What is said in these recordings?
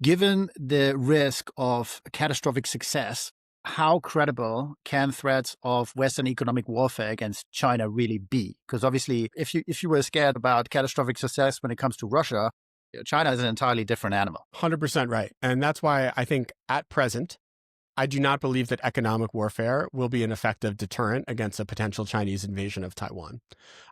Given the risk of catastrophic success, how credible can threats of Western economic warfare against China really be? Because obviously, if you were scared about catastrophic success when it comes to Russia, China is an entirely different animal. 100% right. And that's why I think at present, I do not believe that economic warfare will be an effective deterrent against a potential Chinese invasion of Taiwan.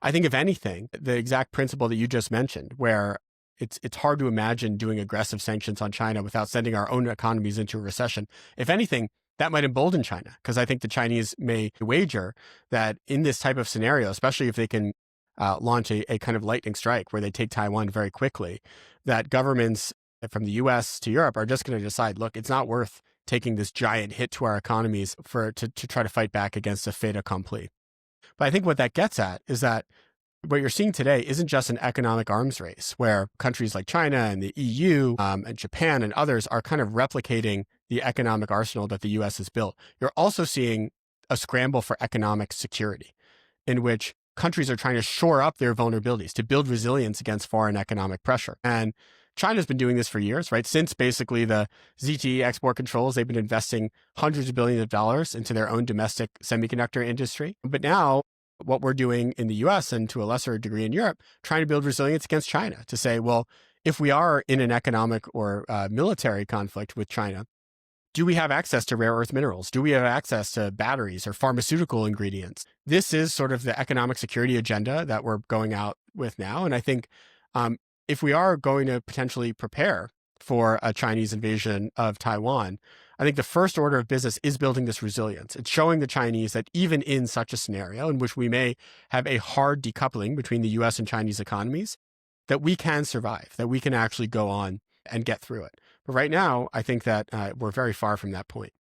I think if anything, the exact principle that you just mentioned, where it's hard to imagine doing aggressive sanctions on China without sending our own economies into a recession. If anything, that might embolden China, because I think the Chinese may wager that in this type of scenario, especially if they can launch a kind of lightning strike where they take Taiwan very quickly, that governments from the US to Europe are just going to decide, look, it's not worth taking this giant hit to our economies to try to fight back against a fait accompli. But I think what that gets at is that what you're seeing today isn't just an economic arms race where countries like China and the EU and Japan and others are kind of replicating the economic arsenal that the US has built. You're also seeing a scramble for economic security in which countries are trying to shore up their vulnerabilities to build resilience against foreign economic pressure. And China's been doing this for years, right? Since basically the ZTE export controls, they've been investing hundreds of billions of dollars into their own domestic semiconductor industry. But now what we're doing in the US and to a lesser degree in Europe, trying to build resilience against China to say, well, if we are in an economic or military conflict with China, do we have access to rare earth minerals? Do we have access to batteries or pharmaceutical ingredients? This is sort of the economic security agenda that we're going out with now. And I think if we are going to potentially prepare for a Chinese invasion of Taiwan, I think the first order of business is building this resilience. It's showing the Chinese that even in such a scenario in which we may have a hard decoupling between the US and Chinese economies, that we can survive, that we can actually go on and get through it. But right now, I think that we're very far from that point.